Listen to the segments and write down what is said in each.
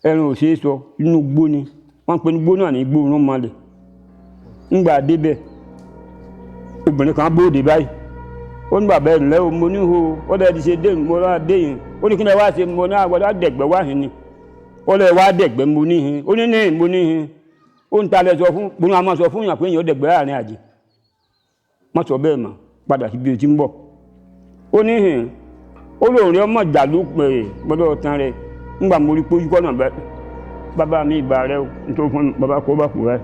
ẹran ò ṣeé sọ inú igbó ni wọ́n pe igbó náà ní igbó rún mọ́lẹ̀ ńgbà débẹ̀ obìnrin kan bóde báyìí ó ní bàbá ẹ̀ ńlẹ́ o mo ní ho ó lẹ́ẹ̀ ti ṣe dé mo rà dé yìí ó ní kí ni ẹ wá ṣe mo ní àgbàdo dẹ̀gbẹ́ wá hin ni ó lẹ́ẹ̀ wá dẹ̀gbẹ́ mo ní hin ó ní ní mo ní hin ó ń talẹ̀ sọ fún mo ní a máa sọ fún yàn pé èèyàn dẹ̀gbẹ́ láàrin àjẹ́ má sọ bẹ́ẹ̀ mọ́ padà síbi tí ń bọ̀ ó ní hin ó lóun rí ọmọ ìjà ló pè é gbọ́dọ̀ tán rẹ̀ ńgbà mo rí pójú kọ́nà bẹ́ẹ̀ bàbá mi ìbà rẹ̀ o nítorí fún bàbá kó bá kú rẹ̀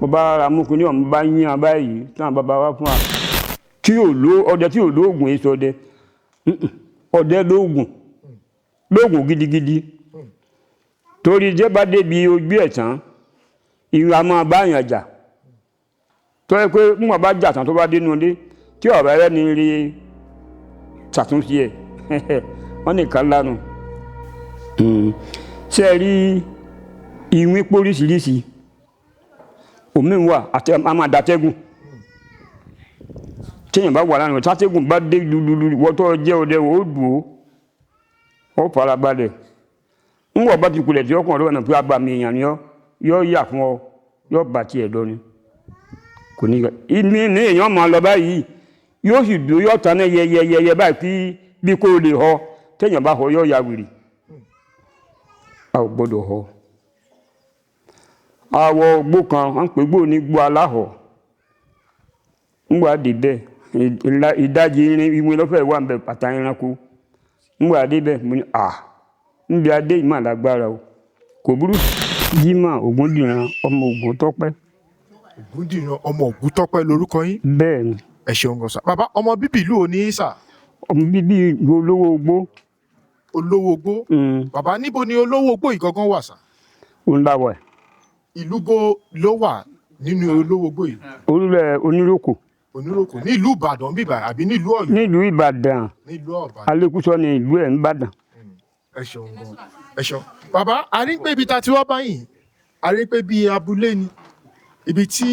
bàbá ara mú kí ní ọ̀n bá yín abáyìí tí àwọn bàbá wá fún wa tí ò ló ọdẹ tí ò lóògùn èso ọdẹ ọdẹ lóògùn gidigidi torí jẹ́ bá débi ojú ẹ̀ tán ìwà máa bá yàn jà tó yẹ pé mú wọn bá jà tán tó bá dénú ilé tí ọ̀rẹ́ rẹ̀ ní rí ṣàtúnṣe ẹ̀ wọ́n nìkan lánàá ṣe rí ìwín póríṣiríṣi omi wà àti a máa dàtẹ́gùn téèyàn bá wà lánàá tátẹ́gùn bá dé lululu wọ́tọ́ jẹ́ ọdẹ ó dùn ó farabalẹ̀ ń wọ̀ bá ti kulẹ̀ tí ọkùnrin ọ̀rọ̀ náà pé abàmì èèyàn ni yọ yà fún ọ yọ bà tiẹ̀ lọ ni kò ní ní èèyàn máa lọ báyìí yóò sì dùn yọ tán náà yẹyẹyẹ báyìí bí kò lè họ téèyàn bá họ yọ ya wèrè a ò gbọ́dọ̀ họ àwọ̀ ògbó kan wọ́n pè gbó ní gbó aláhọ̀ ńgbà débẹ̀ ìdajì irin ìwé lọ́fẹ̀ wà ń bẹ pàtà ẹranko ńgbà débẹ̀ mo ní níbi adé ìmọ̀ lágbára o kò burú Jímọ̀ Ògúndìran ọmọ Ògúntọ́pẹ́. Ògúndìran ọmọ Ògúntọ́pẹ́ lorúkọ yín. bẹ́ẹ̀ ni. ẹ ṣeun gan sa bàbá ọmọ bíbí ìlú òní sà. ọmọ bíbí ìlú olówó ogbó. olówó ogbó. bàbá níbo ni olówó ogbó ìgangan wà sà. òun láwọ̀ ẹ̀. ìlú bo ló wà nínú olówó ogbó yìí. olúlẹ̀ oníròkò. oníròkò ní ìlú Ìbàdàn bíbà àbí nílùú Ọ̀yọ́. nílùú Ìbàdàn. nílùú Ìbàdàn. Alékúsọ ni ìlú ẹ̀ ń bàdàn. ẹ ṣeun gan ẹ ṣeun bàbá a rí pé ibi tá a ti wá báyìí a rí pé bíi abúlé ni ibi tí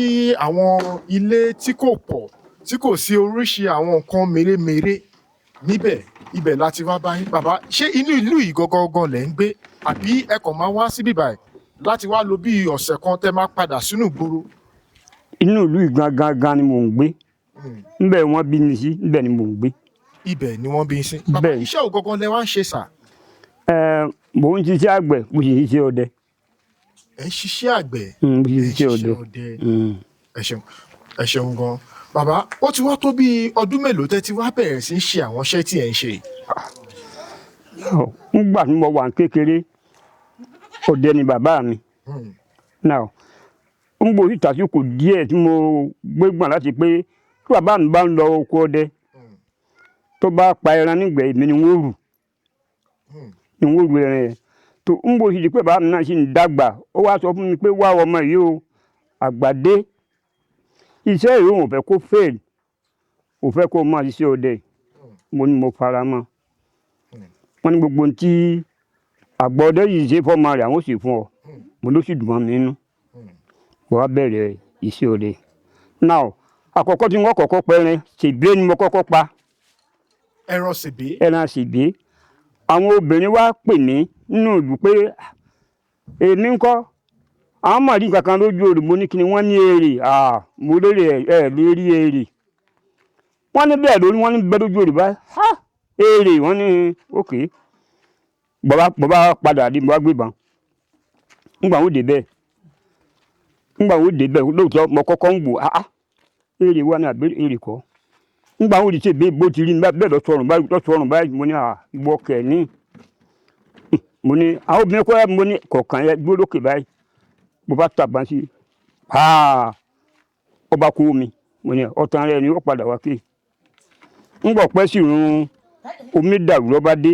àwọn ilé tí kò pọ̀ tí kò sí oríṣi àwọn nǹkan mèremère níbẹ̀ ibẹ̀ láti wá báyìí bàbá ṣé inú ìlú yìí gangan lẹ̀ ń gbé àbí ẹ kàn máa wá síbí báyìí láti wá lò bí ọ̀sẹ̀ kan tẹ́ máa padà sínú ìgboro. inú ìlú yìí gangan ni mò ń gbé níbẹ̀ wọ́n bí mi sí níbẹ̀ ni mò ń gbé. ibẹ̀ ni wọ́n bí mi sí. bàbá iṣẹ́ ò gangan lẹ wá ń ṣe sà. mò ń ṣiṣẹ́ àgbẹ̀ mo sì ń ṣiṣẹ́ ọdẹ. ẹ ń ṣiṣẹ́ àgbẹ̀. mo sì ń ṣiṣẹ́ ọdẹ. ẹ ṣeun gan bàbá ó ti wá tó bí ọdún mélòó tẹ́ ti wá bẹ̀rẹ̀ sí í ṣe àwọn iṣẹ́ tí ẹ̀ ń ṣe. nígbà tí mo wà ní kékeré ọdẹ ni bàbá mi náà ń gbọ́ ìtàsíkò díẹ̀ tí mo gbégbọ̀n láti pé tí bàbá mi bá ń lọ oko ọdẹ tó bá pa ẹran nígbẹ̀ èmi ni wọ́n rù ẹran yẹn tó ń gbọ́ ìdí pé bàbá mi náà sì ń dàgbà ó wá sọ fún mi pé wá ọmọ yìí o àgbàdé iṣẹ́ ìró òun fẹ́ kó fail ò fẹ́ kó máa ṣiṣẹ́ ọdẹ mo ní mo fara mọ́ wọ́n ní gbogbo tí àgbà ọdẹ yìí ṣe fọ́ọ̀mù rẹ̀ àwọn ò sì fún ọ mo ló sì dùn mọ́ mi nínú mo wá bẹ̀rẹ̀ iṣẹ́ ọdẹ now àkọ́kọ́ tí wọ́n kọ́kọ́ pẹ́rin ṣègbè ni mo kọ́kọ́ pa ẹran ṣègbè àwọn obìnrin wá pè mí nínú ìlú pé èmi ń kọ́ àwọn mọ̀rí kankan lójú òrì mo ní kí ni wọ́n ní èrè mo lérè ẹ̀ lérí èrè wọ́n ní bẹ́ẹ̀ lórí wọ́n ní bẹ́ẹ̀ lójú òrì báyìí èrè wọ́n ní òkè bàbá padà dé mo wá gbé bàn ńgbà wo dé bẹ́ẹ̀ lóòótọ́ mo kọ́kọ́ ń wò èrè wa ni àbí èrè kọ́ ńgbà wo di ṣe bó ti rí bẹ́ẹ̀ lọ́sọ̀rùn báyìí mo ní ìwọ kẹ̀ ní mo ní àwọn obìnrin kọ́ mo ní kọ̀ọ̀kan yẹn dúró lókè báyìí mo bá tàbá sí ọba kú mi mo ní ọ̀tàn rẹ̀ ni ó padà wá kí ńgbà pẹ́ sí irun omi dàrú lọ́ba dé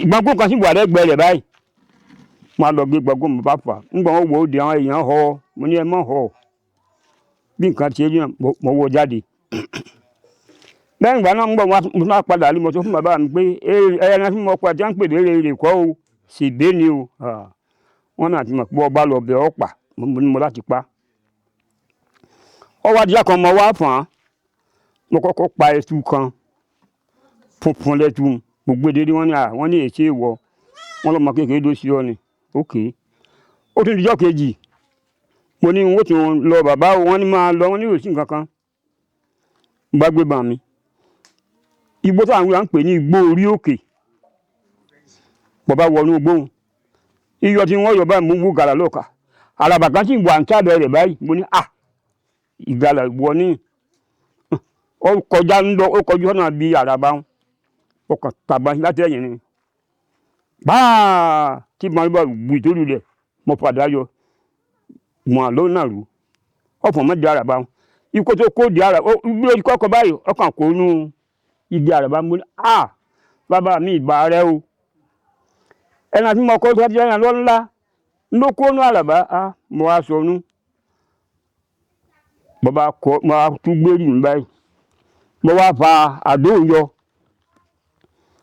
ìgbàgbọ́ kan sì wà lẹ́gbẹ̀ẹ́ rẹ̀ báyìí máa lọ gbé gbàgbọ́ mo bá fà ńgbà wọn wò ó di àwọn èèyàn họ mo ní ẹ má họ bí nǹkan ti rí mo wọ jáde lẹ́yìn ìgbà náà ńgbà mo náà padà rí mo sọ fún bàbá mi pé ẹran tí mo pa tí wọ́n ń pè lérè kọ́ o ṣègbè ni o wọ́n náà ti mọ̀ pé ọba lọ bẹ̀ ọ́ pa mo ní mo láti pa ọwọ́ adìyẹ kan mo wá fàn án mo kọ́kọ́ pa ẹtu kan funfun lẹ́tu gbogbo èdè wọ́n ní èsì ìwọ wọ́n lọ́mọ kékeré ló ṣe ọ ni ókè ó tún dijọ́ kejì mo ní wọ́n tún lọ bàbá wọn ní máa lọ wọ́n ní òsì nǹkan kan bá gbé bàn mi igbó táwọn wíwá ń pè ní igbó orí òkè bàbá wọnú gbóhùn iyọ̀ tí wọ́n yọ báyìí mú wú gàlà lọ́ọ̀ka àràbà kan sì wà ń tábẹ̀ rẹ̀ báyìí mo ní ìgalà wọ ní ó kọjú ọ̀nà bíi àràbà wọn ó kàn tàbá láti ẹ̀yìn ni báà tí mo bá wù ìtòlù rẹ̀ mo padà yọ mọ̀ ló náà rú ọ̀fọ̀ mọ́ di àràbà wọn ikú tó kó di àràbà bí ó kọ́kọ́ báyìí ọkàn kó nú igi àràbà mo ní bàbá mi ìgbà rẹ o ẹ̀nà tí mo kọ́ tó jẹ́ ẹ̀nà lọ́nlá ló kó nú àràbà mo wá sọnù mo wá tún gbérí mi báyìí mo wá fa àdó yọ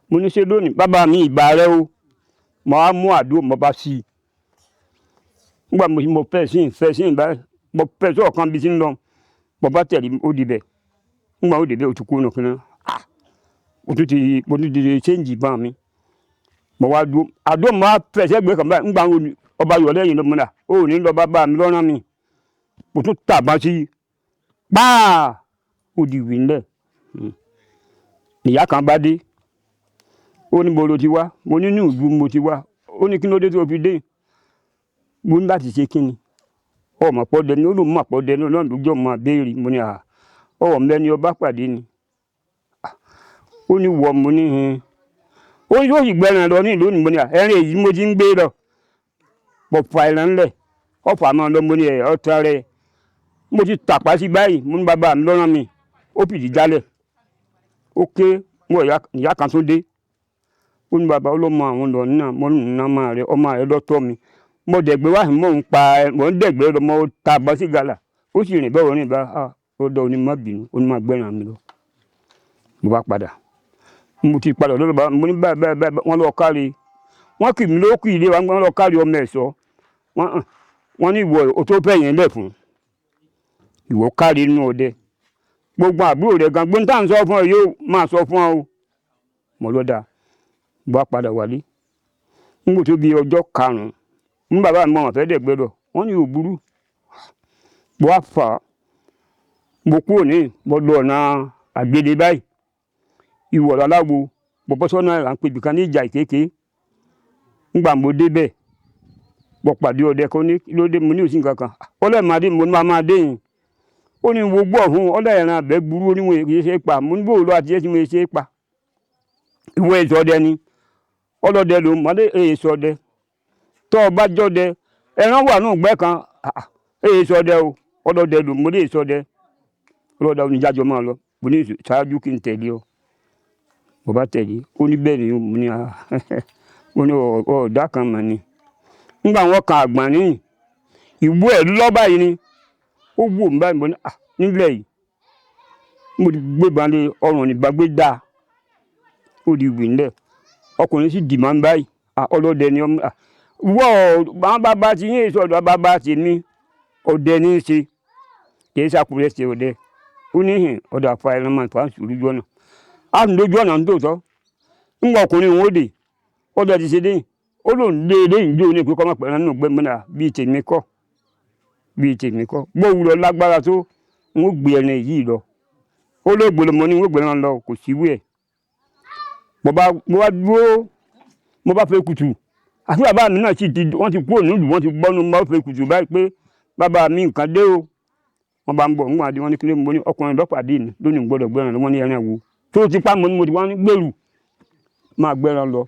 mo ní ṣe lónìí bàbá mi ìgbà rẹ o mo wá mú àdó mo bá sí i nígbà mo fẹ́ sí báyìí mo fẹ́ sí ọ̀kan bí sí ń lọ mo bá tẹ̀lé ó dibẹ̀ nígbà ó dibẹ̀ ó ti kú nù kí náà mo tún ti ṣéǹjì bá mi mo wá dúró àdó mo wá fẹ́ sẹ́gbẹ̀ẹ́ kan báyìí nígbà ọba yọ̀ lẹ́yìn lọ́mọdà ó ní lọ bàbá mi lọ́rán mi mo tún tàbá sí i páà ó di ìwé ńlẹ̀ ìyá kan bá dé ó ní mo lo ti wá mo ní ní ìlú mo ti wá ó ní kí ló dé tó fi dé mo ní láti ṣe kí ni ọmọ pọ́dẹ ni ó lòun mọ̀ pọ́dẹ ní ọlọ́run lójọ́ máa béèrè mo ní mẹ́ni ọba pàdé ni ó ní wọ mo ní ó ní yóò sì gbẹ̀rẹ̀ lọ ní ìlú òní mo ní ẹ̀rín èyí mo ti ń gbé lọ pọ̀ fà ẹ̀ràn ńlẹ̀ ọ̀fà máa lọ mo ní ọ̀tá rẹ̀ mo ti tàpá sí báyìí mo ní bàbá mi lọ́rán mi ó fìdí jálẹ̀ ó ké mo ìyá kan tó dé ó ní bàbá ọlọ́mọ àwọn lọ náà mo ní nàmá rẹ ọmọ rẹ lọ́tọ̀ mi mo dẹ̀gbẹ́ wá mo ń dẹ̀gbẹ́ lọ mo ta bọ́ sí gàlà ó sì rìn bẹ́ẹ̀ rìn bá ó dọ̀ onímọ̀ bínú onímọ̀ gbẹ̀ràn mi lọ mo bá padà mo ti padà lọ́dọ̀ bá mo ní báyìí wọ́n lọ kárí wọ́n kì mí lókù ilé wa wọ́n lọ kárí ọmọ ẹ̀ṣọ́ wọ́n ní ìwọ ò tó fẹ̀yìn lẹ̀ fún ìwọ kárí inú ọdẹ gbogbo àbúrò rẹ̀ gan gbóńtà ń sọ fún ọ yóò máa sọ fún ọ mo lọ́dà mo bá padà wálé nígbà tó bí ọjọ́ karùn-ún ní bàbá mi mọ̀ fẹ́ dẹ̀gbẹ́ lọ wọ́n ní òbúrú mo wá fà á mo kúrò ní mo lọ ọ̀nà àgbèdè báyìí ìwọ̀rọ̀ aláwo mo bọ́ sọ́nà à ń pè bìkan ní ìjà ìkéké nígbà mo débẹ̀ mo pàdé ọdẹ kan ní lóde mo ní òsì nǹkan kan ọlọ́ọ̀ máa dé mo ní máa dé yìí ó ní wo gbọ́ ọ̀hún ọlọ́ọ̀ ẹ̀ràn àbẹ́ burú oníwọ̀n èyí ṣe é pa mo ní bó lọ àti ẹ̀sìn mo ṣe é pa ìwọ èso ọdẹ ni ọlọ́dẹ ló mọ́lé èso ọdẹ tọ́ ọ bá jọ́dẹ ẹran wà náà gbẹ́ kan èso ọdẹ o ọlọ́dẹ ló mọ́lé èso ọdẹ ọlọ́dẹ oníjájọ máa lọ mo ní ṣáájú kí n tẹ̀lé ọ mo bá tẹ̀lé ó ní bẹ́ẹ̀ ni mo ní ọ̀dà kan mà ní nígbà wọn kan àgbọ̀n ní ìwú ẹ̀ lọ́ba yìí ni ó wù mí báyìí mo ní nílẹ̀ yìí mo ti gbé balẹ̀ ọrùn nígbàgbé dáa ó di ìwé ńlẹ̀ ọkùnrin sì dì máa ń báyìí ọlọ́dẹ ni ọmọ àwọn bàbá ti yín èso ọ̀dọ̀ bàbá ti ní ọdẹ ní í ṣe kì í ṣàkúrẹ́ ṣe ọdẹ ó ní ọ̀dọ̀ àfa ẹran máa fà á sùn lójú ọ̀nà á ń lójú ọ̀nà ń tòótọ́ ńgbà ọkùnrin òun ó dè ọdẹ ti ṣe déyìn ó lòun lé déyìn dé òní ìpínkọ́ mọ̀pẹ́ nínú gbẹ́mọ́nà bíi tèmi kọ́ gbóhùn lọ lágbára tó ń gbé ẹni yìí lọ ó ló gbòòlò mọ́ ní ń gbé ẹran lọ kò síwú ẹ̀ mo bá dúró mo bá fẹ́ kùtù àti bàbá mi náà wọ́n ti kúrò nílùú wọ́n ti gbọ́nu mo bá fẹ́ kùtù báyìí pé bàbá mi nǹkan dé o wọ́n bá ń bọ̀ nígbà tí wọ́n ní kílé mo ní ọkùnrin lọ́pàá dé ní lónìí gbọ́dọ̀ gbẹ́ràn lọ wọ́n ní ẹran wo tó ti pa mo ní mo ti wá ní gbèrú máa gbẹ́ràn lọ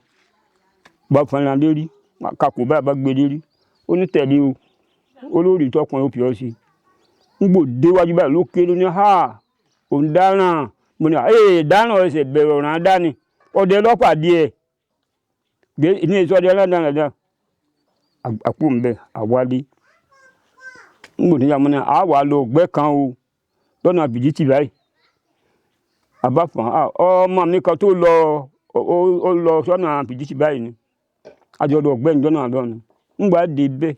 bá fẹ́ràn lérí kakò báyìí bá gbé lérí ó ní tẹ̀lé o olórí tọkùnrin ó fi ọ sí ń gbò déwájú báyìí ló ké ló ní òun dáràn mo ní dáràn ẹsẹ̀ bẹ̀rẹ̀ ọ̀ràn dání ọdẹ lọ́pàá díẹ̀ ní èso ọdẹ aládàáda àpò ńbẹ àwálé ńgbò níyà mọ́ náà àwa lọ ọgbẹ́ kan o lọ́nà àbìjítì báyìí àbáfọ̀n ọmọ mi kan tó lọ sọ́nà àbìjítì báyìí ni àjọ̀dọ̀ ọgbẹ́ ìjọ náà lọ́nu ńgbà dé bẹ́ẹ̀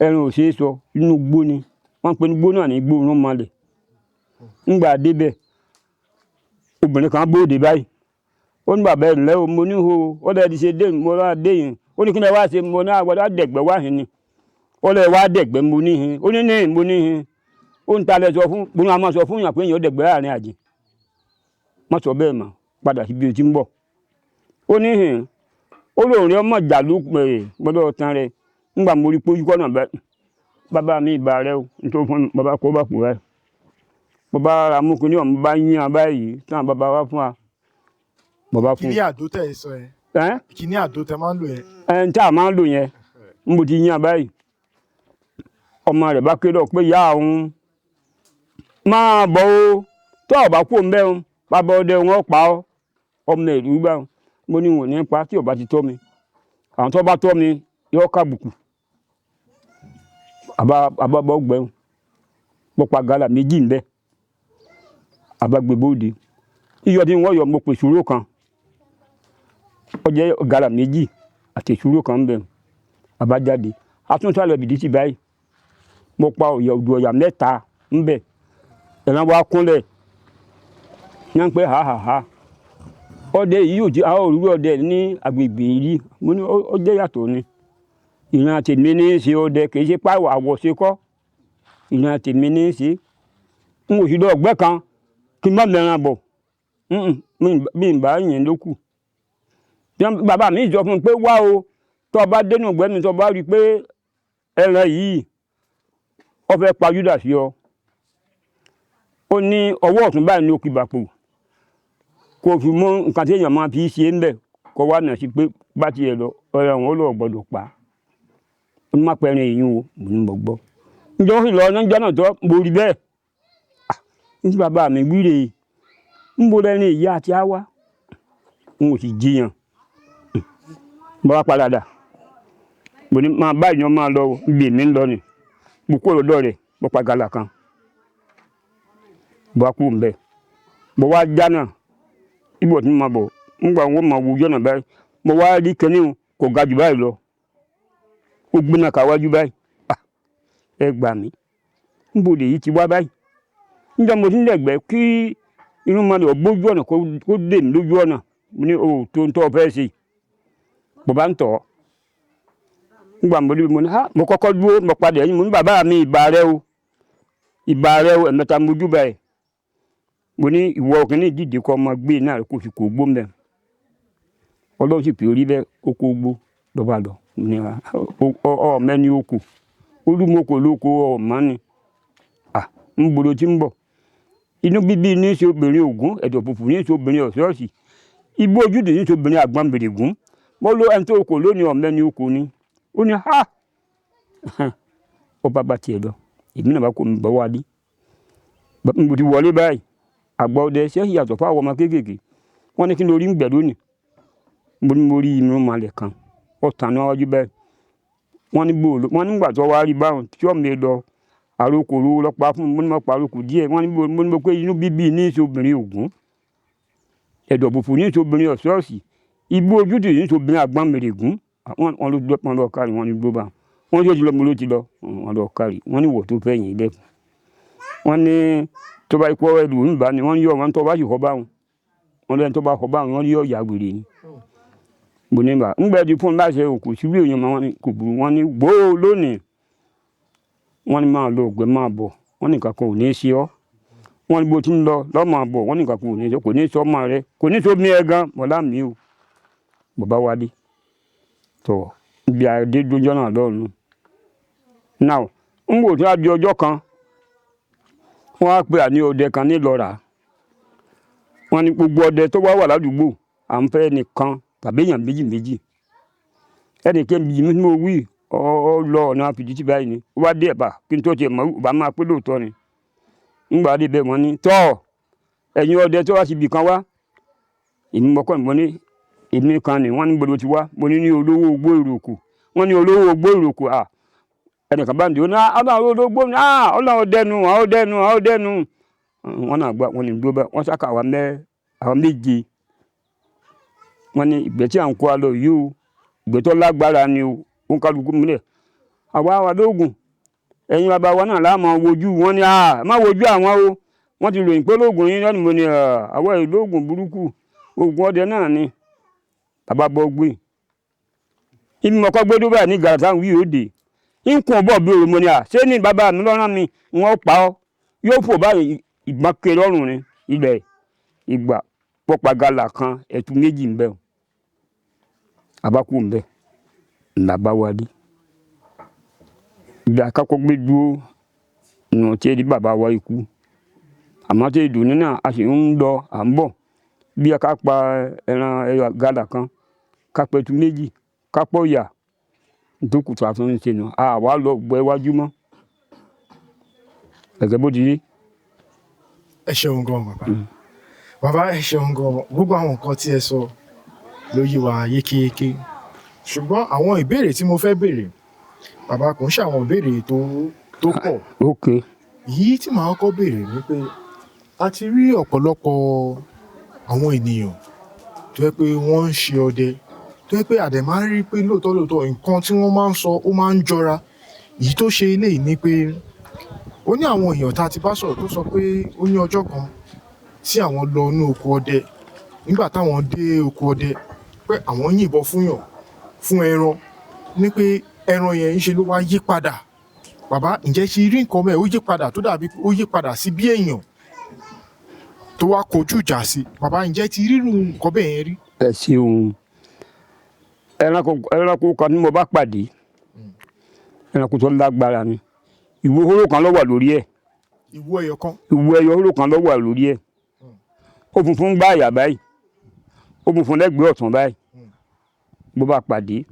ẹran ò ṣeé sọ inú gbó ni wọ́n pe ní gbó náà ní gbó rán malẹ̀ ńgbà dé bẹ́ẹ̀ obìnrin kan bóde báyìí ó ní bàbá ẹ̀ ńlẹ́ o mo ní ho ó lẹ́ẹ̀ ti ṣe dé mo rà dé yìí ó ní kí ni wá ṣe mo ní àgbàdo àdẹ̀gbẹ́ wá hin ni ó lẹ́ẹ̀ wá dẹ̀gbẹ́ mo ní hin ó ní ní mo ní hin ó ń talẹ̀ sọ fún gbóná a máa sọ fún yàn pé èèyàn dẹ̀gbẹ́ láàrin àjẹ́ má sọ bẹ́ẹ̀ mọ́ padà síbi tí ń bọ̀ ó ní hin ó lóun rí ọmọ ìjà ló pè é gbọ́dọ̀ tán rẹ̀ nígbà mo rí pójú kọ́nà bẹ́ẹ̀ bàbá mi ìbà rẹ o nítorí fún bàbá kó bá kú rẹ bàbá amúkúní ọ̀hún bá yín abá yìí tí àwọn bàbá wá fún wa bàbá fún kíní àdó tẹ̀ ẹ sọ ẹ kíní àdó tẹ máa ń lò ẹ. ẹ ń tí a máa ń lò yẹn ń bò ti yín abá yìí ọmọ rẹ̀ bá kéde pé ìyá òun máa bọ̀ o tó ọ̀bá kú òun bẹ́ẹ̀ o bàbá ọdẹ wọn pa ọ́ ọmọ ìlú gbà mo ní wọn ní pa tí ọba ti tọ́ mi àwọn tó bá tọ́ mi yọ kábùkù àbábọ̀ gbẹ̀hùn mo pa gàlà méjì ń bẹ àbágbébóde iyọ̀ tí wọ́n yọ mo pè ṣúró kan ó jẹ́ gàlà méjì àti ṣúró kan ń bẹ àbájáde atúntàlẹ̀ bìdí sí báyìí mo pa odò ọ̀yà mẹ́ta ń bẹ ẹ̀ràn wa kúnlẹ̀ yẹn ń pẹ́ ha ọdẹ yìí yóò ti àwọn òrùlé ọdẹ ní agbègbè yìí mo ní ó jẹ́ yàtọ̀ ni ìran tèmi ní í ṣe ọdẹ kì í ṣe pàwọ̀ àwọ̀ṣe kọ́ ìran tèmi ní í ṣe n kò sì lọ ọgbẹ́ kan kí n má mẹ́ran bọ̀ bí n bá yẹn ló kù bàbá mi sọ fún mi pé wá o tó o bá dénú ọgbẹ́ mi tó o bá rí i pé ẹran yìí ó fẹ́ pa Júdà sí ọ ó ní ọwọ́ ọ̀tún báyìí ní òkè ìbàpò kò fi mú nǹkan tí èèyàn máa fi ṣe ń bẹ̀ kó wá nà sí pé bá tiẹ̀ lọ ọ̀rẹ́ wọn ó lọ gbọ́dọ̀ pa ó ní má pẹ́rin èyí o mo ní mo gbọ́ níjọ́ sì lọ níjọ́ náà tó mo rí bẹ́ẹ̀ ní bàbá mi wíre ń bo lẹ́ni ìyá àti àwa n ò sì jiyàn bá wá padà dà mo ní máa bá ìyàn máa lọ ibi èmi ń lọ ni mo kó lọ́dọ̀ rẹ̀ mo pa gàlà kan bó wá kú ń bẹ̀ mo wá jánà ibo tí mo máa bọ̀ nígbà wo máa wo jọ́nà báyìí mo wá rí kẹ́ni kò ga jù báyìí lọ ó gbóná káwájú báyìí ẹ gbà mí níbo lèyí ti wá báyìí níjọ́ mo ti ń lẹ̀gbẹ́ kí irun máa lọ bójú ọ̀nà kó dè mí lójú ọ̀nà mo ní o tó ń tọ́ fẹ́ ṣe bó bá ń tọ̀ nígbà mo rí mo ní mo kọ́kọ́ dúró mo padà ẹ̀yìn mo ní bàbá mi ìbà rẹ o ẹ̀mẹ́ta mo jú báyìí mo ní ìwọ ọkùnrin ìdíje kọ́ ọmọ gbé náà kó fi kò gbó mẹ́ ọlọ́run sì pé orí bẹ́ẹ̀ ó kó gbó lọ́ba lọ ní mẹ́ni okò olúmọkò lóko ọ̀mọ́ ni ń gbòòrò tí ń bọ̀ inú bíbí ní í ṣe obìnrin Ògún ẹ̀dọ̀ fùfù ní í ṣe obìnrin Ọ̀ṣọ́ọ̀ṣì igbó ojúde ní í ṣe obìnrin Àgbàǹbèrègún mo lo ẹni tó kò lónìí ọ̀mẹ́ni okò ni ó ní ó bá tiẹ̀ lọ èmi náà bá kó mi bọ́ wá dé mo ti wọlé báyìí àgbà ọdẹ ṣe yàtọ̀ fún àwọn ọmọ kéékèèké wọ́n ní kí lórí ń gbẹ̀ lónìí mo rí inú malẹ̀ kan ọ̀tàn náà wájú bẹ́ẹ̀ wọ́n ní gbòòlò wọ́n nígbà tó wá rí báwọn tí ọ̀mọ ẹ lọ àrokò ló lọ́pàá fún mo ní mo pa àrokò díẹ̀ wọ́n ní mo pé inú bíbí ní í ṣe obìnrin Ògún ẹ̀dọ̀ fùfù ní í ṣe obìnrin Ọ̀ṣọ́ọ̀ṣì igbó ojúde ní í ṣe obìnrin Àgbàǹbèrègún wọ́n ló dọ́pọ̀ lọ kárí wọ́n ní gbó bá wọ́n tó ti lọ mo ló ti lọ wọ́n lọ kárí wọ́n ní wọ̀ tó fẹ́ yìn lẹ́kùn wọ́n ní tó bá ikú ẹlù nígbà ni wọ́n yọ wọn tó bá sì kọ́ báwọn wọ́n lẹ́yìn tó bá kọ́ báwọn wọ́n yọ ìyá wèrè ni bò ní bá ń gbẹ́ di fún láṣẹ òkú síbí èèyàn máa wọn kò burú wọ́n ní gbóò lónìí wọ́n ní máa lọ ògbẹ́ máa bọ̀ wọ́n ní kankan ò ní í ṣe ọ́ wọ́n ní bó ti ń lọ lọ́mọ àbọ̀ wọ́n ní kankan ò ní í ṣe kò ní í ṣe ọmọ rẹ kò ní í ṣe omi ẹ gan mọ̀lá mi o bàbá wa dé tọ̀ ibi àdé dójọ́ náà lọ́rùn náà ń wò tó á di ọjọ́ kan wọ́n á pe àní ọdẹ kan nílọ́ra wọ́n ní gbogbo ọdẹ tó wá wà ládùúgbò à ń fẹ́ nìkan tàbí èèyàn méjì ẹnìkan bí mi mo wí ọ lọ ọ̀nà àfìdítì báyìí ni ó wá dé ẹ̀bà kí n tó tiẹ̀ mọ̀ bá máa pé lóòótọ́ ni ńgbà dé bẹ́ẹ̀ wọ́n ní tọ́ ẹ̀yin ọdẹ tó wá síbi kan wá èmi mọ́kàn mo ní èmi kan ni wọ́n ní gbọdọ̀ ti wá mo ní olówó ogbó ìròkò wọ́n ní olówó ogbó ìròkò ẹnìkan bá ń dìbò náà ọlọ́run ológbó ní ọlọ́run dẹnu wọ́n náà gbà wọ́n ní gbó bá wọ́n sáka àwọn méje wọ́n ní ìgbẹ́ tí à ń kó a lọ yìí o ìgbẹ́ tó lágbára ni o ó ń kálukú múlẹ̀ àwa lóògùn ẹ̀yin bàbá wa náà láàmú wojú wọn ní má wojú àwọn o wọ́n ti ròyìn pé lóògùn yín lẹ́nu mo ní àwọn ìlóògùn burúkú oògùn ọdẹ náà ni bàbá bọ́ gbé ìmọ̀kọ́ gbé dúbà ní gàràtà wí òde nkùn ọ̀bọ̀ bí òròmọ ni à ṣé ní bàbá mi lọ́rán mi wọ́n pa ọ́ yóò fò báyìí ìgbọ́n ké lọ́rùn ni ilẹ̀ ìgbà pọ́pá gàlà kan ẹ̀tù méjì ń bẹ o àbákù ń bẹ làbá wálé ìgbà àkọ́kọ́ gbé dúró nù tí èdè bàbá wa ikú àmọ́ tí èdè òní náà a sì ń lọ à ń bọ̀ bí a ká pa ẹran gàlà kan ká pẹ̀tù méjì ká pọ̀ yà dókùtù àtúnṣe ṣe nù àwa lọ gbọ́ iwájú mọ́ ẹ̀gẹ́ bó ti rí. ẹ ṣeun gan bàbá bàbá ẹ ṣeun gan gbogbo àwọn nǹkan tí ẹ sọ ló yé wa yékéyéké ṣùgbọ́n àwọn ìbéèrè tí mo fẹ́ béèrè bàbá kò ń ṣe àwọn ìbéèrè tó pọ̀. ok. yìí tí màá kọ́ béèrè ni pé a ti rí ọ̀pọ̀lọpọ̀ àwọn ènìyàn tó yẹ pé wọ́n ń ṣe ọdẹ tó yẹ pé àdẹ̀ máa ń rí pé lóòótọ́ nǹkan tí wọ́n máa ń sọ ó máa ń jọra èyí tó ṣe eléyìí ni pé ó ní àwọn èèyàn tá a ti bá sọ̀rọ̀ tó sọ pé ó ní ọjọ́ kan tí àwọn lọ ní oko ọdẹ nígbà táwọn dé oko ọdẹ pé àwọn yìnbọn fún ẹran ní pé ẹran yẹn ń ṣe ló wá yí padà bàbá ǹjẹ́ ṣe rí nǹkan mẹ́ẹ̀ ó yí padà tó dàbí ó yí padà sí bí èèyàn tó wá kojú ìjà sí bàbá ǹjẹ́ ti rírun nǹkan bẹ́ẹ̀ yẹn rí. ẹ ṣeun ẹranko kan tí mo bá pàdé ẹranko tó lágbára ni ìwo hóró kan ló wà lórí ẹ̀. ìwo ẹyọ kan. ìwo ẹyọ hóró kan ló wà lórí ẹ̀ ó funfun gbá àyà báyìí ó funfun lẹ́gbẹ̀ẹ́ ọ̀tún báyìí mo bá pàdé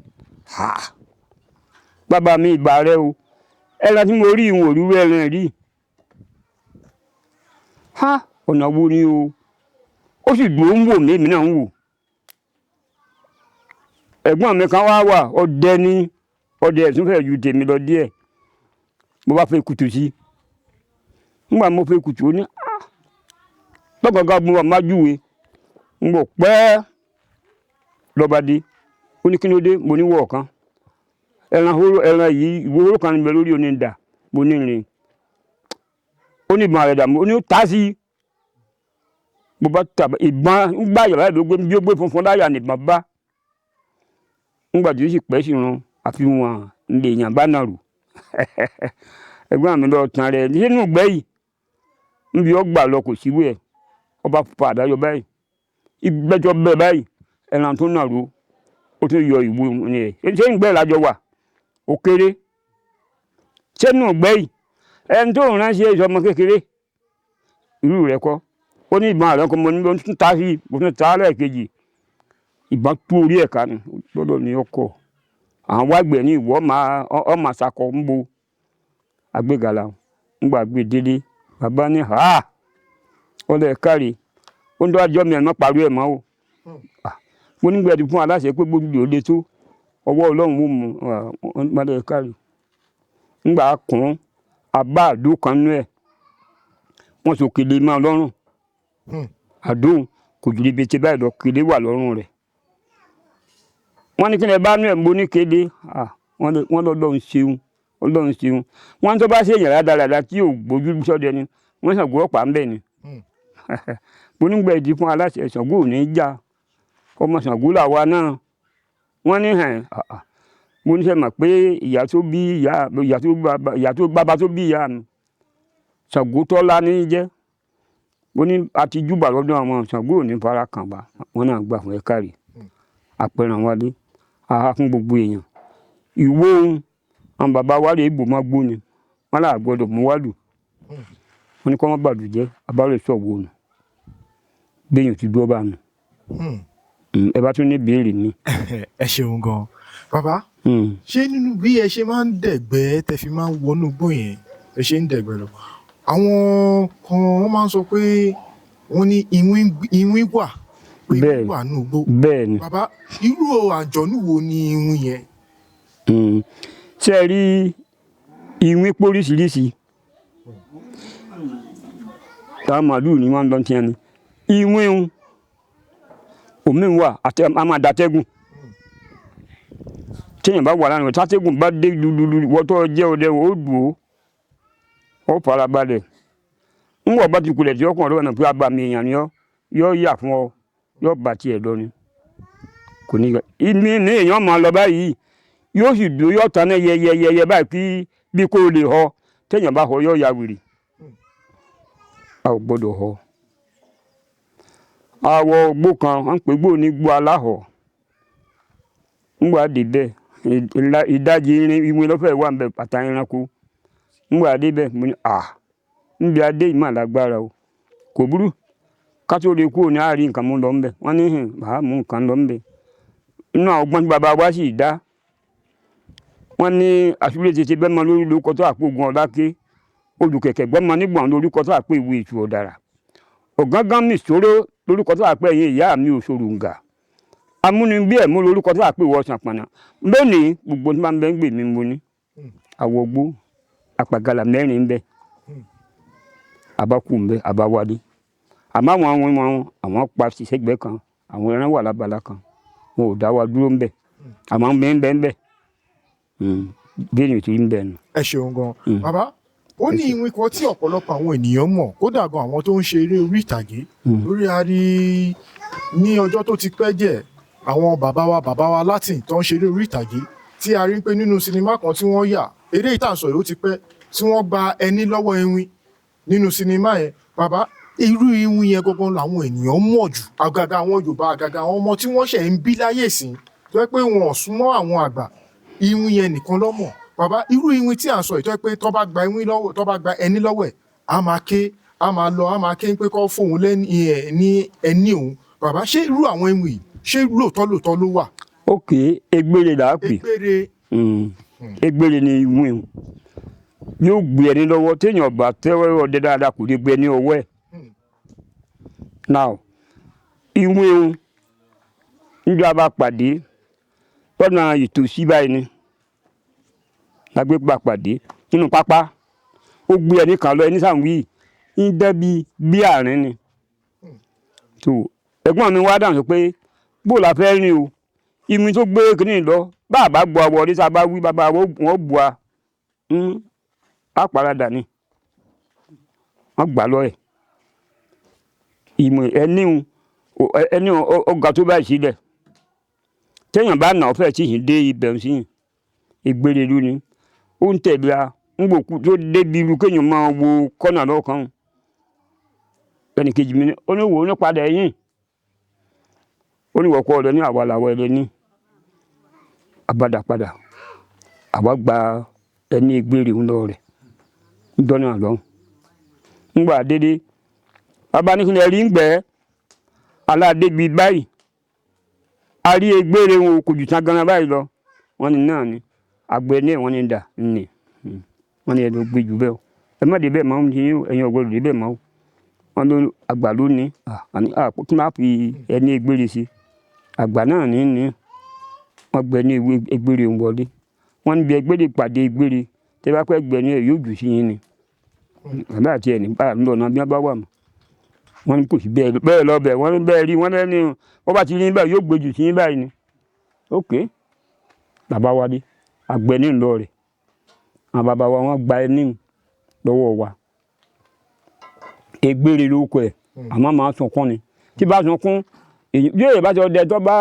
bàbá mi ìgbà rẹ o ẹran tí mo rí ìwọ̀n òrùwé ẹran rí ọ̀nà wo ni o ó sì dúró ń wò mí èmi náà ń wò ẹ̀gbọ́n mi kan wá wà ọdẹ ní ọdẹ ẹ̀sùn fẹ́ ju tèmi lọ díẹ̀ mo bá fẹ́ kùtù sí nígbà mo fẹ́ kùtù ó ní lọ́gàgà mo wà májúwe ń bọ̀ pẹ́ lọ́ba dé ó ní kí ló dé mo ní wọ̀ kan ẹran yìí ìwo hóró kan níbẹ̀ lórí onídà mo ní rìn ó ní ìbọn rẹ̀ dà mo ní tá sí mo bá tàbí ìbọn ń gbá yàrá ìlú bí ó gbé funfun láyà nìbọn bá ńgbà tí ó sì pẹ́ sí ran àfihàn lè yàn bá nàró ẹ̀gbọ́n mi lọ tán rẹ̀ nínú ìgbẹ́ yìí níbi ọgbà lọ kò síwé ẹ̀ ọba pupa àdáyọ báyìí ìgbẹ́jọ bẹ́ẹ̀ báyìí ẹran tó nàró ó tún yọ ìwo ni ẹ̀ ṣé ìgbẹ́ ìlàjọ wà ó kéré ṣé nínú ìgbẹ́ yìí ẹni tó ránṣẹ́ ìṣọmọ kékeré irú rẹ̀ kọ́ ó ní ìbọn àrẹ kan mo ní mo tún ta sí mo tún ta lẹ́ẹ̀kejì ìbọn tú orí ẹ̀ ká ni lọ́dọ̀ ní ọkọ̀ àwọn wágbẹ̀ ní ìwọ ọmọ àṣàkọ ń bo agbégala ńgbà gbé délé bàbá ní ọlọ ẹ̀ káre ó ń dọ́jọ́ mi ẹ̀mọ́ parí ẹ̀ mọ́ o mo nígbà tí fún aláṣẹ pé gbójú lè tó ọwọ́ ọlọ́run wò mú ọlọ ẹ̀ káre ńgbà kún abá àdó kan nú ẹ̀ wọ́n sọ kele máa lọ́rùn àdó kò jù lébi tí báyìí lọ kele wà lọ́rùn rẹ̀ wọ́n ní kí ni ẹ bá nú ẹ̀ mo ní kéde wọ́n lọ́lọ́run ṣeun ọlọ́run ṣeun wọ́n tó bá ṣe èèyàn rádaràdà tí ò gbójú sọ́dẹ ni wọ́n ṣàgbó ọ̀pá ń bẹ̀ ni mo nígbà ìdí fún aláṣẹ Ṣàngó ò ní í já ọmọ Ṣàngó làwa náà wọ́n ní mo ní sẹ́ mọ̀ pé ìyá tó bàbá tó bí ìyá mi Ṣàngó Tọ́lá ní í jẹ́ mo ní àti júbà lọ́dọ̀ àwọn Ṣàngó ò ní fara kàn bá wọn náà gbà fún ẹ káre àpẹẹrẹ wálé àhá fún gbogbo èèyàn ìwó ohun àwọn bàbá wa lè bò má gbóni wọn là gbọ́dọ̀ mú wálù wọn ní kọ́ wọn bàdùjẹ́ abárò ìṣọ̀wọ́ nù gbẹ̀yìn ti dúró bá nù ẹ bá tún ní béèrè mi. ẹ ṣeun gan bàbá ṣé nínú bí ẹ ṣe máa ń dẹ̀gbẹ́ tẹ fi máa ń wọnú igbó yẹn ẹ ṣe ń dẹ̀gbẹ́ lọ àwọn kan wọ́n máa ń sọ pé wọ́n ní ìwín wà pé ìwín wà nínú igbó bẹ́ẹ̀ni bàbá irú àjọ̀nú wo ni ìwín yẹn. ṣé ẹ rí ìwín póríṣiríṣi táwọn màálù ni wọ́n ń lọ tiẹ̀ ni ìwín omi wà a máa datẹ́gùn téèyàn bá wà lánàá rẹ̀ tátẹ́gùn bá dé lululu wọ́n tó jẹ́ ọdẹ ó dùn ó farabalẹ̀ ń wọ̀ bá ti kulẹ̀ tí ọkùnrin ọ̀dọ́ náà pé abàmì èèyàn ni yọ yà fún ọ yóò bá tiẹ̀ lọ ni kò ní ní èèyàn máa lọ báyìí yóò sì dúró yóò tán náà yẹyẹyẹyẹ báyìí kí bí kò lè họ téèyàn bá họ yóò ya wèrè a ò gbọ́dọ̀ họ àwọ̀ ògbó kan wọ́n ń pè gbó ní gbó aláhọ̀ ńgbà débẹ̀ ìdajì irin ìwé lọ́fẹ̀ẹ́ wà ń bẹ pàtà ẹranko ńgbà débẹ̀ mo ní níbi adé ìmọ̀ àlágbára o kò burú ká tó lè kúrò ní àárín nǹkan mú lọ ń bẹ wọ́n ní bàá mú nǹkan lọ ń bẹ inú àwọn ọgbọ́n tí bàbá wa sì dá wọ́n ní àṣùlẹ̀ tètè bẹ́ẹ̀ mọ lórí lórúkọ tó àpò ogun ọ̀dáké olùkẹ̀kẹ̀ gbọ́mọ nígbọ̀n lórúkọ tó àpò ìwé ìtù ọ̀dàrà ọ̀gángán mi ṣòro lórúkọ tó àpò ẹ̀yìn ìyá mi òṣòro ǹgà amúnibí ẹ̀mú lórúkọ tó àpò ìwọ̀sàn pọ̀nà lónìí gbogbo tí wọ́n bẹ ń gbè mí mo ní àwọ̀ gbó àpàgàlà mẹ́rin ń bẹ àbákù ń bẹ àbáwálé àmọ́ àwọn pa ṣìṣẹ́gbẹ́ kan àwọn ẹran wà lábala kan wọn ò dá wa dúró ń bẹ àmọ́ ń bẹ ń bẹ bí ènìyàn ti ń bẹ nù. ẹ ṣeun gan bàbá ó ní ìwé kan tí ọ̀pọ̀lọpọ̀ àwọn ènìyàn mọ̀ kódà gan àwọn tó ń ṣe eré orí ìtàgé lórí arí ní ọjọ́ tó ti pẹ́ díẹ̀ àwọn bàbá wa Latin tó ń ṣe eré orí ìtàgé tí a rí pé nínú sinimá kan tí wọ́n yà eré ìtànsọ̀ yìí ó ti pẹ́ tí wọ́n gba ẹni lọ́wọ́ ewin nínú sinimá yẹn bàbá irú ewin yẹn gangan làwọn ènìyàn mọ̀ jù àgàgà àwọn Yorùbá àgàgà àwọn ọmọ tí wọ́n ṣẹ̀ ń bí láyè sí tó yẹ pé wọn ò súnmọ́ àwọn àgbà ewin yẹn nìkan ló mọ̀ bàbá irú ewin tí à ń sọ ìtọ́ pé tó bá gba ewin lọ́wọ́ tó bá gba ẹni lọ́wọ́ ẹ̀ á máa ké á máa lọ á máa ké pé kó fóun lẹ́ni ẹ̀ ní ẹni òun bàbá ṣé irú àwọn ewin yìí ṣé lóòótọ́ ló wà. ok egbére là á pè egbére ni ìwìn yóò gbé ẹni lọ́wọ́ téèyàn bá tẹ́wọ́ ọdẹ dáadáa kò lè gbé ẹni ọwọ́ ẹ̀ now ìwìn níjọ́ bá pàdé lọ́nà ìtòsí báyìí ni lágbé pàpàdé nínú pápá ó gbé ẹni kan lọ ẹni sàmúwì ń dẹ́bi bí àárín ni tó ẹ̀gbọ́n mi wá dáhùn pé bó la fẹ́ rìn o ìmí tó gbé kínní lọ bá a bá gbọ́ ọwọ́ ní sábà wí bàbá wọn bu a á paradà ni wọ́n gbà lọ ẹ̀ ìmọ̀ ẹni ọgá tó báyìí sílẹ̀ téèyàn bá nà ọ́ fẹ́ tí yìí dé ibẹ̀ sí yìí ìgbére ìlú ni ó ń tẹ̀lé a ń gbòkú tó débi irú kéèyàn máa wo kọ́nà lọ́kàn ẹnì kejì mi ní ó ní wò ó ní padà ẹ̀yìn ó ní wọ́pọ̀ rẹ̀ ní àwa làwọ̀ ẹ̀rẹ́ ní àbádàpadà àwa gba ẹni ìgbére ń lọ rẹ̀ ń dọ́nà lọ́hùn ńgbà dédé abánikínlẹ̀ rí ń gbẹ́ aládébi báyìí a rí egbére wọn kò jù tán ganan báyìí lọ wọn ni náà ni àgbẹ̀ ní wọn ni dà ní wọn ni ẹnu gbé jù bẹ́ẹ̀ o ẹ má débẹ̀ máa ń di ẹ̀yin ọ̀gbọ́dọ̀ débẹ̀ máa o wọn ló àgbà ló ní kí má fi ẹni egbére sí àgbà náà ní wọn gbẹ ní egbére ń wọlé wọn níbi egbére pàdé egbére tẹ bá pẹ́ gbẹ ní ẹ yóò jù sí yín ni bàbá àti ẹni bá ń lọ náà bí wọn bá wà mọ́ wọn ní kò sí bẹ́ẹ̀ lọ bẹ́ẹ̀ wọn ní bẹ́ẹ̀ rí wọn lẹ́ni wọ́n bá ti rí báyìí yóò gbèjù sí báyìí ni ok bàbá wa dé àgbẹ̀ ní ìlọ rẹ̀ àwọn bàbá wa wọ́n gba ẹni lọ́wọ́ wa egbére lórúkọ ẹ̀ àmọ́ máa sunkún ni tí bá sunkún yóò yẹ bá ti ọdẹ tó bá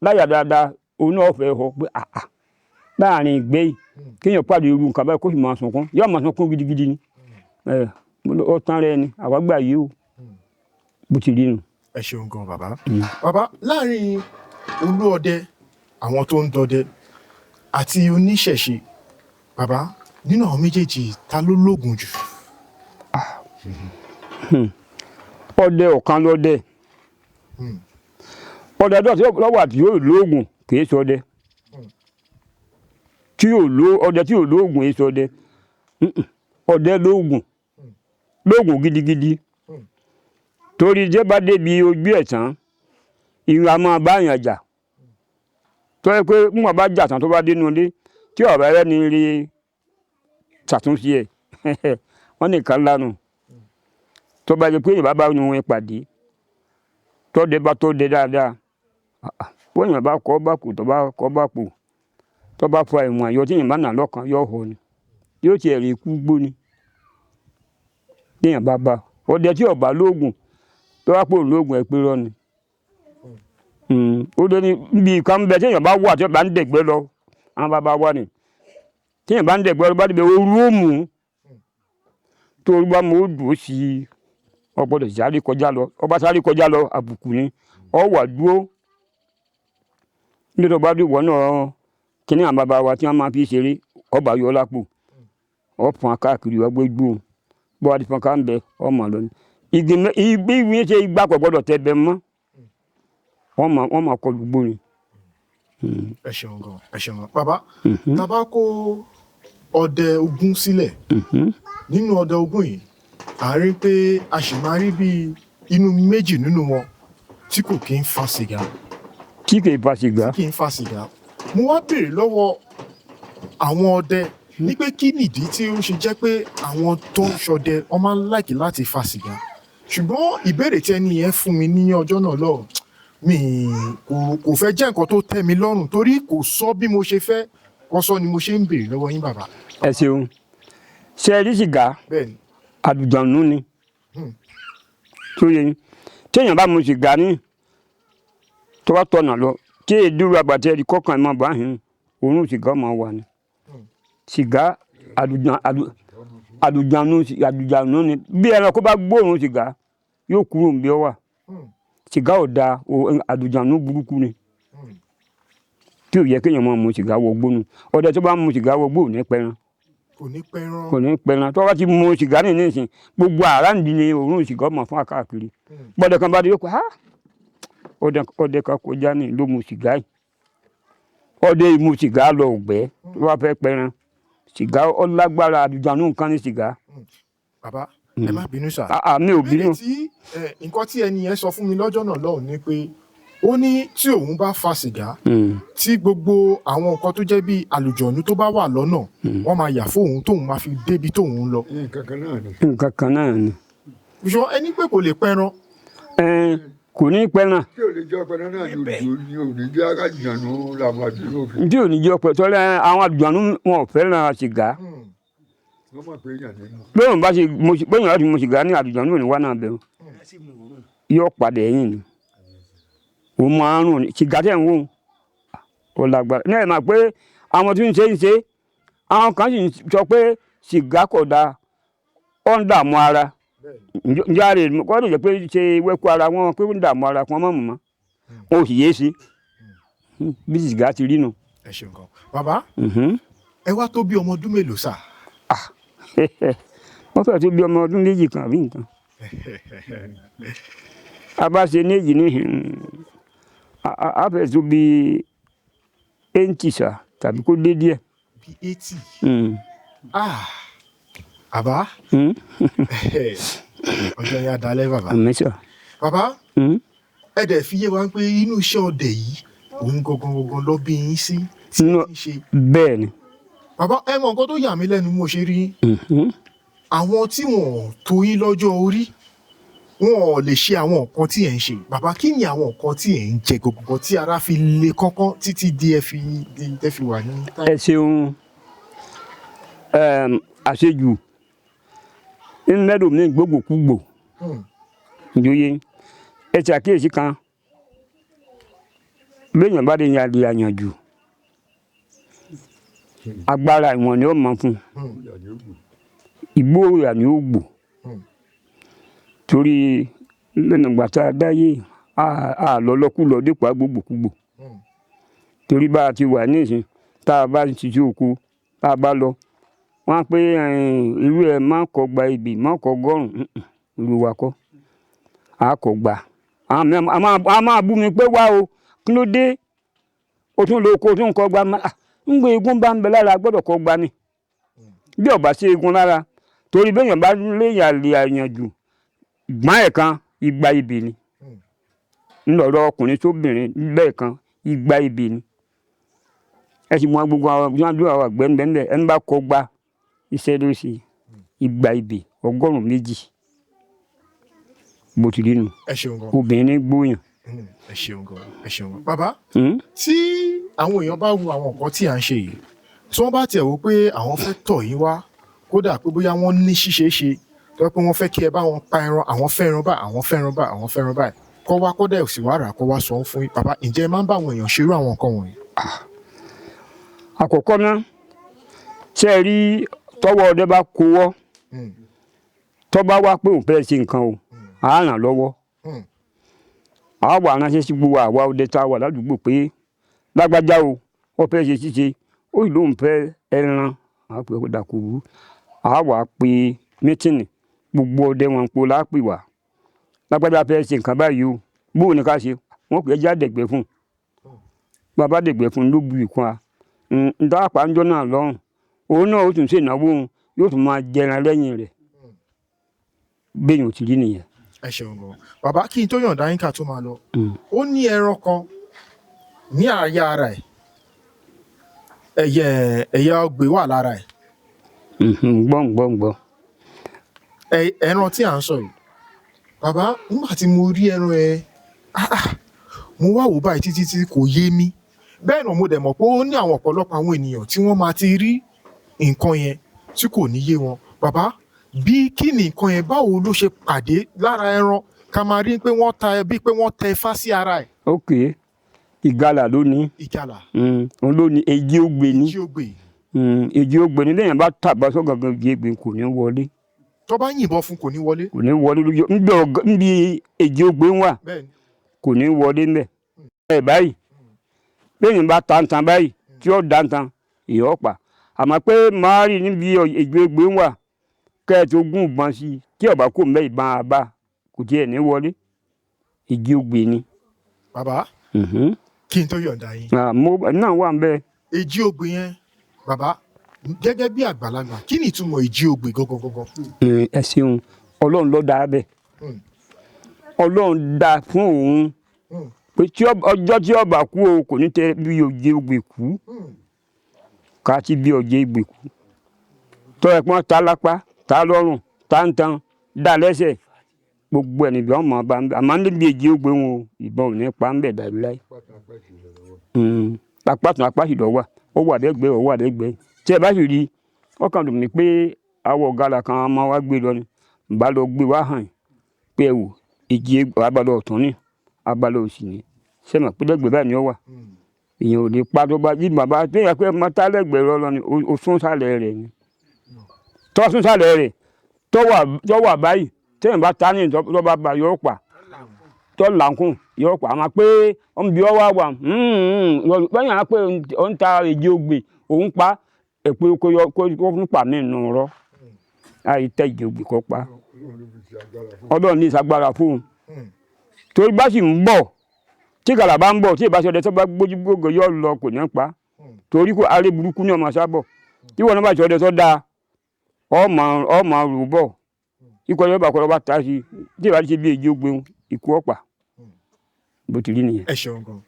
láyà dáadáa òun náà fẹ́ họ pé láàrin ìgbẹ́ yìí kéèyàn pàdé irú nǹkan báyìí kó sì máa sunkún yóò máa sunkún gidigidi ni ó tán rẹ ni àwa gbà yìí o bó ti rí nù. ẹ ṣeun gan bàbá bàbá láàrin olúọdẹ àwọn tó ń dọdẹ àti oníṣẹ̀ṣe bàbá nínú àwọn méjèèjì ta ló lóògùn jù. ọdẹ ọ̀kan lọdẹ ọdẹ lọ́wọ́ àti yóò lóògùn kìí ṣọdẹ ọdẹ tí yóò lóògùn kìí ṣọdẹ ọdẹ lóògùn gidigidi torí jẹ́ bá débi ojú ẹ̀ tán ìwà máa bá yàn jà tó yẹ pé wọn bá jà tán tó bá dénú ilé tí ọ̀rẹ́ rẹ ní rí ṣàtúnṣe ẹ̀ wọ́n nìkan lánàá tó bá yẹ pé ìbá bá nu wọn pàdé tó dé bá tó dé dáadáa wọ́n yàn bá kọ́ bá kù tó bá kọ́ bá kù tó bá fa ìwọ̀n àyọ tí yìnbọn bá nà lọ́kàn yóò họ ni yóò tiẹ̀ rí ikú gbóni téèyàn bá ọdẹ tí ọba lóògùn tó wá pò lóògùn ẹ pé rọ ni ó lé ní ibi kan bẹ téèyàn bá wà tí wọ́n bá ń dẹ̀gbẹ́ lọ àwọn bàbá wa ni téèyàn bá ń dẹ̀gbẹ́ lọ bá débẹ̀ ooru ó mú tó o bá mú ó dùn ó sí ọ gbọ́dọ̀ sáré kọjá lọ ọba sáré kọjá lọ àbùkù ni ọ wà dúró nítorí ọba dùn wọ́n náà kíní àwọn bàbá wa tí wọ́n máa fi ṣeré ọba yọ lápò ọ̀pọ̀n káàkiri ọgbẹ́ gbóhùn bọ́ adìpọ̀ ká ń bẹ ọmọ lọ ní ìgbé ìwé ṣe igbá kò gbọ́dọ̀ tẹ bẹ mọ́ wọ́n máa kọlu gbóni. ẹ ṣeun gan ẹ ṣeun gan bàbá tá bá kó ọdẹ ogún sílẹ̀ nínú ọdẹ ogún yìí à ń rí pé a sì máa rí bíi inú méjì nínú wọn tí kò kí ń fa sìgá. tí kì í fa sìgá. tí kì í fa sìgá. mo wá béèrè lọ́wọ́ àwọn ọdẹ ní pé kí nìdí tí ó ṣe jẹ́ pé àwọn tó ń ṣọdẹ wọ́n máa ń láìkì láti fa sìgá ṣùgbọ́n ìbéèrè tí ẹni yẹn fún mi ní ọjọ́ náà lọ́hùn mi kò fẹ́ jẹ́ nǹkan tó tẹ́ mi lọ́rùn torí kò sọ bí mo ṣe fẹ́ kọ́ sọ ni mo ṣe ń béèrè lọ́wọ́ yín bàbá. ẹ ṣeun ṣe rí sìgá àlùjànnú ni tó yẹ yín téèyàn bá mu sìgá ní tó bá tọ̀nà lọ tí èdúró àgbàtẹ́ ẹ̀rí kọ́kàn ẹ̀ máa bá yín òórùn sìgá máa wà ní. sìgá àlùjànnú ni bí ẹranko bá gbóòórùn sìgá yóò kúrò níbi ó wà sìgá ò da àlùjànnú burúkú ni tí ò yẹ kéèyàn máa mu sìgá wọgbó nu ọdẹ tó bá mu sìgá wọgbó ò ní pẹran kò ní pẹran tó bá ti mu sìgá ní nísìn gbogbo àràǹdì ni òórùn sìgá máa fún àkáàkiri gbọdọ kan bá dé yóò pé ha ọdẹ kan kọjá ní ló mu sìgá yìí ọdẹ ìmu sìgá lọ ògbẹ tó bá fẹ́ pẹran sìgá ọlágbára àlùjànnú nǹkan ní sìgá. bàbá ẹ má bínú sà. mi ò bínú. nǹkan tí ẹni yẹn sọ fún mi lọ́jọ́ náà lọ́hùn ni pé ó ní tí òun bá fa sìgá tí gbogbo àwọn nǹkan tó jẹ́ bíi àlùjọ̀nú tó bá wà lọ́nà wọ́n máa yà fóun tóun máa fi débi tóun lọ. nǹkan kan náà ni. ṣùgbọ́n ẹni pé kò lè pẹran. kò ní pẹran. tí ò ní jẹ́ pẹran náà ni ò ní jẹ́ àjànú làwọn àdúgbò fi. tí ò ní jẹ́ pẹran tọ́lá àwọn àjànú wọn ò fẹ́ràn sìgá. wọ́n mọ̀ pé èèyàn nínú. bẹ́ẹ̀ bá ṣe bẹ́ẹ̀ láti mu sìgá ní àlùjànnú ò ní wá náà bẹ̀rù yóò padà ẹ̀yìn ni òun máa ń rùn sìgá tẹ̀ ń wò ó lágbára ní ẹ̀ máa pé àwọn tí ń ṣe àwọn kan sì sọ pé sìgá kò dáa ó ń dààmú ara ǹjẹ́ àrè kọ́ ló jẹ́ pé ṣe wẹ́kú ara wọn pé ó ń dààmú ara kan mọ́ mọ́ wọn ò sì yé sí bí sìgá ti rí nù. ẹ ṣeun gan bàbá ẹ wá tó bí ọmọ ọdún mélòó sà. wọ́n fẹ́ẹ́ tó bí ọmọ ọdún méjì kan àbí nǹkan abáṣe méjì ní afẹ́ tó bí 80 sà tàbí kó dé díẹ̀. bí 80. bàbá ọjọ́ yẹn adalẹ́ bàbá. bàbá ẹ dẹ̀ fi yé wa pé inú iṣẹ́ ọdẹ yìí òun gangan lọ bí yín sí tí ń ṣe. bẹ́ẹ̀ ni. bàbá ẹ mọ nǹkan tó yà mí lẹ́nu mo ṣe rí àwọn tí wọn tó yín lọ́jọ́ orí wọn ò lè ṣe àwọn nǹkan tí ẹ̀ ń ṣe bàbá kí ni àwọn nǹkan tí ẹ̀ ń jẹ gbogbo tí ara fi le kọ́kọ́ títí di ẹ fi wà ní. ẹ ṣeun àṣejù ńlẹ́dọ̀ ní gbogbogbò ìjòyè ẹ ti àkíyèsí kan béèyàn bá lè yan àlè àyànjù agbára ìwọ̀n ni ó mọ fún ìgbó ìyà ni ó gbò torí lẹ́nu ìgbà tá a dáyé àlọ́lọ́kùlọ dípò agbógbòkúgbò torí bá a ti wà nísìn tá a bá ti ṣe oko tá a bá lọ wọ́n á pé irú ẹ̀ má kọ́ gba ibì má kọ́ gọ́rùn irú wa kọ́ a kọ́ gbà a máa bú mi pé wá o kí ló dé o tún lo oko o tún kọ́ gba ń gbé egun bá ń bẹ lára gbọ́dọ̀ kọ́ gba ni bí ọba sí egun lára torí béèyàn bá léyà lè àyànjù gbọ́n ẹ̀ kan igba ibì ni ńlọrọ ọkùnrin sóbìnrin bẹ́ẹ̀ kan igba ibì ni ẹ sì mọ gbogbo àwọn àdúrà wà gbẹ́ngbẹ́ngbẹ́ ẹni bá kọ́ gba iṣẹ́ ló ṣe igba ibì 100 bó ti rí nu obìnrin gbóyàn. ẹ ṣeun gan ẹ ṣeun gan bàbá tí àwọn èèyàn bá wo àwọn nǹkan tí à ń ṣe yìí tí wọ́n bá tiẹ̀ wò pé àwọn fẹ́ tọ̀ yín wá kódà pé bóyá wọ́n ní ṣíṣe ṣe tó yẹ pé wọ́n fẹ́ kí ẹ bá wọn pa ẹran àwọn fẹ́ràn báyìí àwọn fẹ́ràn báyìí àwọn fẹ́ràn báyìí kọ́ wá kọ́ dẹ̀ sì wá rà kọ́ wá sọ fún yín bàbá ǹjẹ́ ẹ máa ń bá àwọn èèyàn ṣerú àwọn nǹkan wọ̀nyí. àkọ́kọ́ náà ṣe é rí tọ́wọ́ ọdẹ bá kówọ́ tọ́ bá wá pé òun fẹ́ ṣe nǹkan o àá ràn lọ́wọ́ àá wà ránṣẹ́ sí gbogbo àwa ọdẹ tá a wà ládùúgbò pé lágbájá o wọ́n fẹ́ ṣe ṣíṣe ó yìí lóun fẹ́ ẹran àá pè é dàkúrú àá wà pé mítìnì gbogbo ọdẹ wọn po lápè wá lágbájá fẹ́ ṣe nǹkan báyìí o bóun ni ká ṣe wọ́n pè é já dẹ̀gbẹ́ fún bàbá dẹ̀gbẹ́ fún ló bu ìkún wa ntá àpáńjọ́ náà lọ́rùn òun náà ó tún ṣe ìnáwó yóò tún máa jẹran lẹ́yìn rẹ̀ bẹ́ẹ̀ ò ti rí nìyẹn. ẹ ṣeun gan bàbá kí n tó yọ̀ǹda yín ká tó máa lọ ó ní ẹran kan ní àyà ara ẹ̀ ẹ̀yà ọgbẹ́ wà lára ẹ̀. gbọ́n. ẹran tí à ń sọ yìí bàbá nígbà tí mo rí ẹran ẹ mo wá wò báyìí títí tí kò yé mi bẹ́ẹ̀ náà mo dẹ̀ mọ̀ pé ó ní àwọn ọ̀pọ̀lọpọ̀ àwọn ènìyàn tí wọ́n máa ti rí nǹkan yẹn tí kò ní yé wọn bàbá bí kí ni nǹkan yẹn báwo ló ṣe pàdé lára ẹran ká máa rí pé wọ́n tẹ ifá sí ara ẹ̀. ok ìgalà ló ní. ìgalà. òun ló ní èjì ògbè ní. èjì ògbè ní lẹ́yìn bá tàbá sọ́gàngàn èjì ògbè kò ní wọlé. tó bá yìnbọn fún kò ní wọlé. kò ní wọlé lójú níbi èjì ògbè ń wà kò ní wọlé ńbẹ. ẹ báyìí lẹ́yìn bá tantan báyìí tí ó dantan ìyọ́ pa àmọ́ pé máa rí níbi èjì ògbè ń wà kẹ́ẹ̀tì ogún ìbọn sí i tí ọba kò mẹ́ ìbọn àbá kò tiẹ̀ ní wọlé èjì ògbè ni. bàbá kí n tó yọ̀ǹda yín. náà wà ń bẹ́ẹ̀. èjì ògbè yẹn bàbá gẹ́gẹ́ bí àgbàlagbà kí ni ìtumọ̀ èjì ògbè gangan. ẹ ṣeun ọlọ́run ló dá bẹ́ẹ̀ ọlọ́run dá fún òun pé ọjọ́ tí ọba kú o kò ní tẹ bí èjì ògbè kú ká ti bí ọjọ́ ìgbè kú tọ́ ẹ̀ pọ́n ta lápá ta lọ́rùn ta ń tan dá lẹ́sẹ̀ gbogbo ẹ̀ níbi ọmọ ọba àmọ́ níbi èjì ògbè wọn ìbọn ò ní pa ń bẹ̀ dàbí láì. apátùn apáṣìdọ̀ wà ó wà lẹ́gbẹ̀ẹ́ ó wà lẹ́gbẹ̀ẹ́ tí ẹ bá sì rí ọkàn dùn mí pé awọ ọ̀gálà kan máa wá gbé lọ ni bá lọ gbé wá hàn pé ẹ wò èjì abalọ ọ̀tún ní abalọ òsì ní sẹ́mọ̀ pé lẹ́gbẹ̀ẹ́ báyìí ni ó wà èèyàn ò lè pa tó bá yí bàbá tó yẹ pé máa tá lẹ́gbẹ̀ẹ́ lọ́lọ́ ni ó sún sálẹ̀ rẹ̀ ni tọ́ sún sálẹ̀ rẹ̀ tọ́ wà báyìí tẹ́yìn bá ta ní ìtọ́ bá ba yóò pa tọ́ làǹkùn yóò pa àmọ́ pé ọmọ bí wọ́n wá wà bẹ́yìn á pé ó ń ta èjì ògbè òun pa èpè kó fún pa mí nù rọ́ àyè tẹ́ èjì ògbè kọ́ pa ọlọ́run ní ìsagbára fún un torí bá sì ń bọ̀ tí gàlà bá ń bọ̀ tí ìbáṣọ ọdẹ tó bá gbójú gbogbo yóò lọ kò ní pa torí kó aré burúkú ní ọmọ sábọ̀ tí wọn bá ṣe ọdẹ tó dáa ọmọ rò bọ̀ ikọ̀ yóò bá kọ́ lọ́ba tá a sí tí ìbá ti ṣe bí èjì ògbé ikú ọ̀pá bó ti rí nìyẹn. ẹ ṣeun gan.